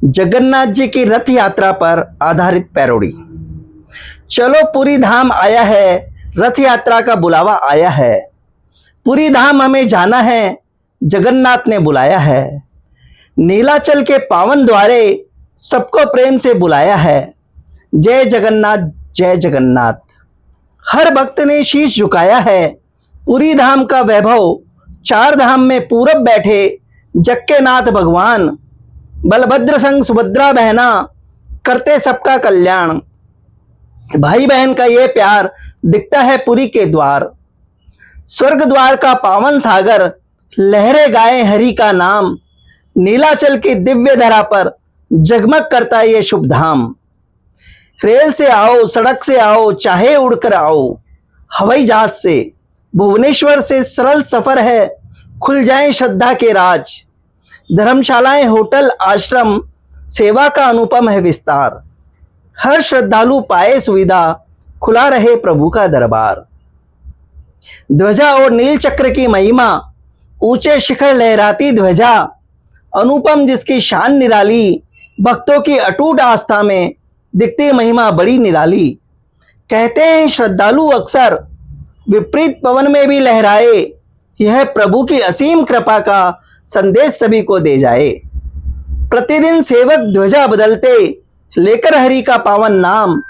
जगन्नाथ जी की रथ यात्रा पर आधारित पैरोडी। चलो पुरी धाम आया है, रथ यात्रा का बुलावा आया है। पुरी धाम हमें जाना है, जगन्नाथ ने बुलाया है। नीलाचल के पावन द्वारे सबको प्रेम से बुलाया है। जय जगन्नाथ जय जगन्नाथ। हर भक्त ने शीश झुकाया है। पुरी धाम का वैभव, चार धाम में पूरब बैठे जग के नाथ भगवान। बलभद्र संग सुभद्रा बहना, करते सबका कल्याण। भाई बहन का ये प्यार दिखता है पुरी के द्वार। स्वर्ग द्वार का पावन सागर, लहरे गाए हरि का नाम। नीलाचल की दिव्य धरा पर जगमग करता ये शुभ धाम। रेल से आओ, सड़क से आओ, चाहे उड़कर आओ, हवाई जहाज से। भुवनेश्वर से सरल सफर है, खुल जाएं श्रद्धा के राज। धर्मशालाएं, होटल, आश्रम, सेवा का अनुपम है विस्तार। हर श्रद्धालु पाए सुविधा, खुला रहे प्रभु का दरबार। ध्वजा और नील चक्र की महिमा, ऊंचे शिखर लहराती ध्वजा। अनुपम जिसकी शान निराली, भक्तों की अटूट आस्था में दिखती महिमा बड़ी निराली। कहते हैं श्रद्धालु अक्सर, विपरीत पवन में भी लहराए। यह प्रभु की असीम कृपा का संदेश सभी को दे जाए। प्रतिदिन सेवक ध्वजा बदलते, लेकर हरि का पावन नाम।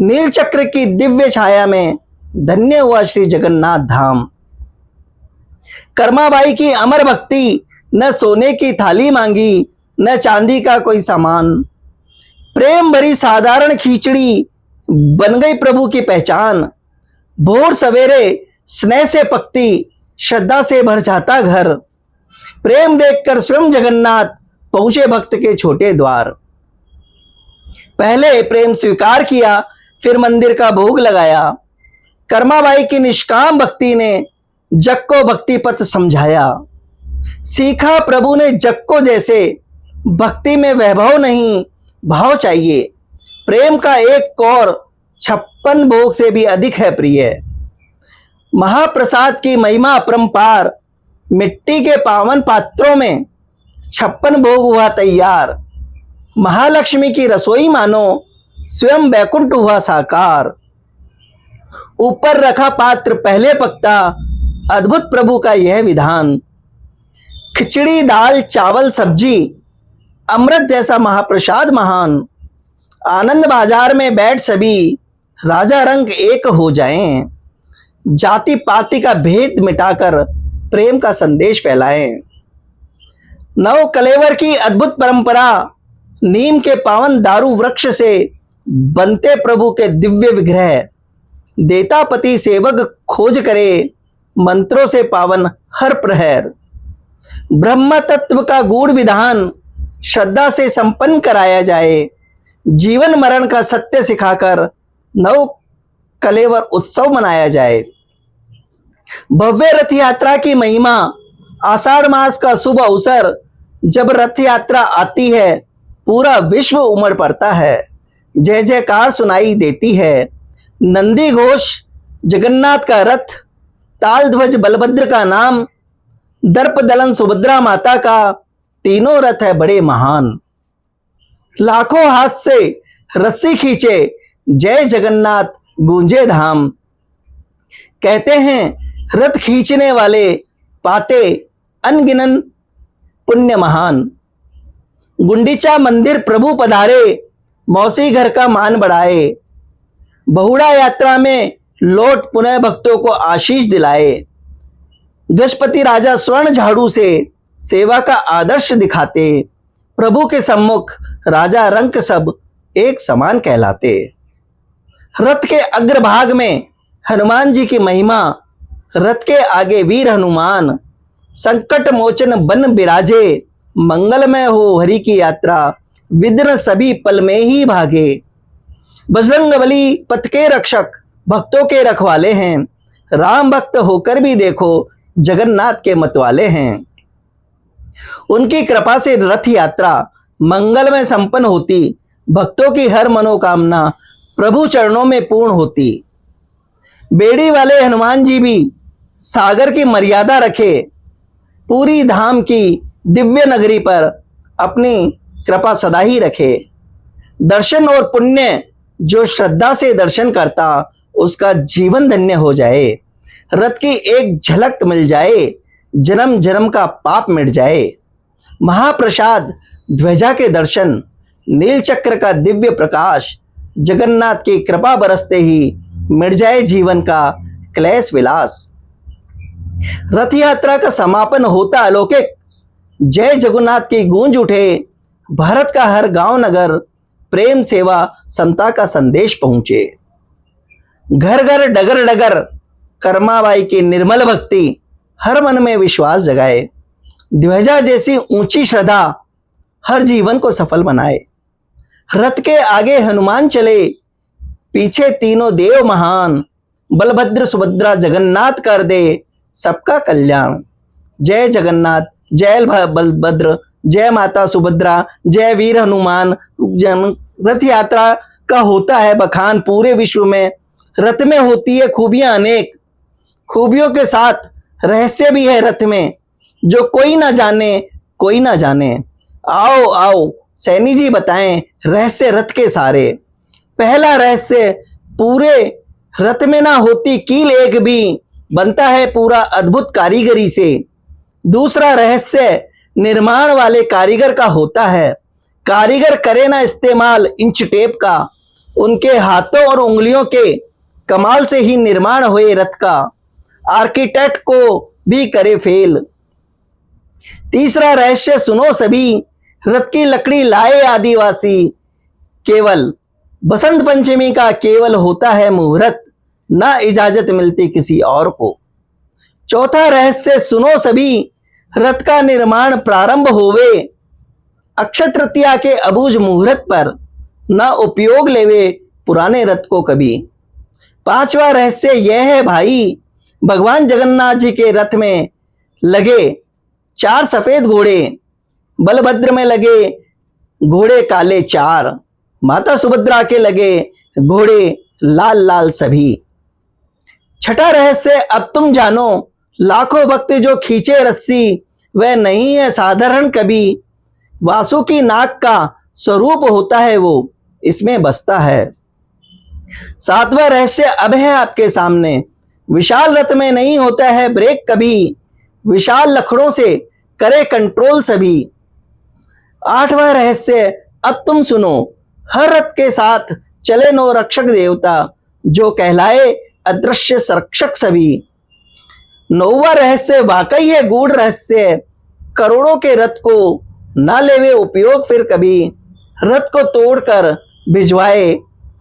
नील चक्र की दिव्य छाया में धन्य हुआ श्री जगन्नाथ धाम। कर्माबाई की अमर भक्ति, न सोने की थाली मांगी, न चांदी का कोई सामान। प्रेम भरी साधारण खिचड़ी बन गई प्रभु की पहचान। भोर सवेरे स्नेह से पकती, श्रद्धा से भर जाता घर। प्रेम देखकर स्वयं जगन्नाथ पहुंचे भक्त के छोटे द्वार। पहले प्रेम स्वीकार किया, फिर मंदिर का भोग लगाया। कर्माबाई की निष्काम भक्ति ने जग को भक्ति पथ समझाया। सीखा प्रभु ने जग को जैसे, भक्ति में वैभव नहीं भाव चाहिए। प्रेम का एक कौर 56 भोग से भी अधिक है प्रिय। महाप्रसाद की महिमा अपरंपार, मिट्टी के पावन पात्रों में 56 भोग हुआ तैयार। महालक्ष्मी की रसोई मानो, स्वयं बैकुंठ हुआ साकार। ऊपर रखा पात्र पहले पकता, अद्भुत प्रभु का यह विधान। खिचड़ी, दाल, चावल, सब्जी, अमृत जैसा महाप्रसाद महान। आनंद बाजार में बैठ सभी, राजा रंग एक हो जाएं। जाति पाति का भेद मिटाकर प्रेम का संदेश फैलाएं। नव कलेवर की अद्भुत परंपरा, नीम के पावन दारू वृक्ष से बनते प्रभु के दिव्य विग्रह। देता पति सेवक खोज करे, मंत्रों से पावन हर प्रहर। ब्रह्म तत्व का गूढ़ विधान, श्रद्धा से संपन्न कराया जाए। जीवन मरण का सत्य सिखाकर नव कलेवर उत्सव मनाया जाए। भव्य रथ यात्रा की महिमा, आषाढ़ मास का शुभ अवसर। जब रथ यात्रा आती है, पूरा विश्व उमड़ पड़ता है। जय जयकार सुनाई देती है। नंदी घोष, जगन्नाथ का रथ, ताल ध्वज बलभद्र का नाम। दर्प दलन सुभद्रा माता का, तीनों रथ है बड़े महान। लाखों हाथ से रस्सी खींचे, जय जगन्नाथ गूंजे धाम। कहते हैं रथ खींचने वाले पाते अनगिनन पुण्य महान। गुंडीचा मंदिर प्रभु पधारे, मौसी घर का मान बढ़ाए। बहुड़ा यात्रा में लौट पुनः भक्तों को आशीष दिलाए। गजपति राजा स्वर्ण झाड़ू से सेवा का आदर्श दिखाते। प्रभु के सम्मुख राजा रंक सब एक समान कहलाते। रथ के अग्रभाग में हनुमान जी की महिमा, रथ के आगे वीर हनुमान। संकट मोचन बन बिराजे, मंगलमय हो हरि की यात्रा। विघ्न सभी पल में ही भागे। बजरंगबली पथ के रक्षक, भक्तों के रखवाले हैं। राम भक्त होकर भी देखो, जगन्नाथ के मतवाले हैं। उनकी कृपा से रथ यात्रा मंगल में संपन्न होती। भक्तों की हर मनोकामना प्रभु चरणों में पूर्ण होती। बेड़ी वाले हनुमान जी भी सागर की मर्यादा रखे। पूरी धाम की दिव्य नगरी पर अपनी कृपा सदा ही रखे। दर्शन और पुण्य, जो श्रद्धा से दर्शन करता उसका जीवन धन्य हो जाए। रथ की एक झलक मिल जाए, जन्म जन्म का पाप मिट जाए। महाप्रसाद ध्वजा के दर्शन, नील चक्र का दिव्य प्रकाश, जगन्नाथ की कृपा बरसते ही मिट जाए जीवन का क्लेश विलास। रथ यात्रा का समापन होता अलौकिक, जय जगन्नाथ की गूंज उठे। भारत का हर गांव नगर प्रेम सेवा समता का संदेश पहुंचे। घर घर डगर डगर कर्माबाई की निर्मल भक्ति हर मन में विश्वास जगाए। ध्वजा जैसी ऊंची श्रद्धा हर जीवन को सफल बनाए। रथ के आगे हनुमान चले, पीछे तीनों देव महान। बलभद्र सुभद्रा जगन्नाथ कर दे सबका कल्याण। जय जगन्नाथ, जय बलभद्र, जय माता सुभद्रा, जय वीर हनुमान। रथ यात्रा का होता है बखान पूरे विश्व में। रथ में होती है खूबियां अनेक, खूबियों के साथ रहस्य भी है रथ में, जो कोई ना जाने कोई ना जाने। आओ आओ सैनी जी बताएं रहस्य रथ के सारे। पहला रहस्य, पूरे रथ में ना होती कील एक भी, बनता है पूरा अद्भुत कारीगरी से। दूसरा रहस्य, निर्माण वाले कारीगर का होता है। कारीगर करे ना इस्तेमाल इंच टेप का, उनके हाथों और उंगलियों के कमाल से ही निर्माण हुए रथ का। आर्किटेक्ट को भी करे फेल। तीसरा रहस्य सुनो सभी, रथ की लकड़ी लाए आदिवासी। केवल बसंत पंचमी का केवल होता है मुहूर्त, ना इजाजत मिलती किसी और को। चौथा रहस्य सुनो सभी, रथ का निर्माण प्रारंभ होवे अक्षय तृतीया के अबूझ मुहूर्त पर, ना उपयोग लेवे पुराने रथ को कभी। पांचवा रहस्य यह है भाई, भगवान जगन्नाथ जी के रथ में लगे 4 सफेद घोड़े। बलभद्र में लगे घोड़े काले 4, माता सुभद्रा के लगे घोड़े लाल लाल सभी। छठा रहस्य अब तुम जानो, लाखों भक्त जो खींचे रस्सी, वह नहीं है साधारण कभी। वासुकी नाग का स्वरूप होता है वो, इसमें बसता है। सातवां रहस्य अब है आपके सामने, विशाल रथ में नहीं होता है ब्रेक कभी, विशाल लकड़ों से करे कंट्रोल सभी। आठवां रहस्य अब तुम सुनो, हर रथ के साथ चले 9 रक्षक देवता, जो कहलाए अदृश्य संरक्षक सभी। 9वां रहस्य वाकई है गूढ़ रहस्य, करोड़ों के रथ को ना लेवे उपयोग फिर कभी। रथ को तोड़कर भिजवाए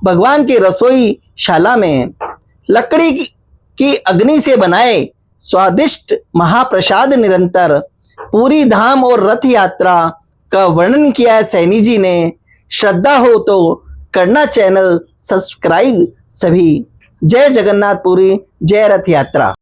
भगवान की रसोई शाला में, लकड़ी की अग्नि से बनाए स्वादिष्ट महाप्रसाद निरंतर। पूरी धाम और रथ यात्रा का वर्णन किया है सैनी जी ने। श्रद्धा हो तो करना चैनल सब्सक्राइब सभी। जय जगन्नाथ पुरी, जय रथ यात्रा।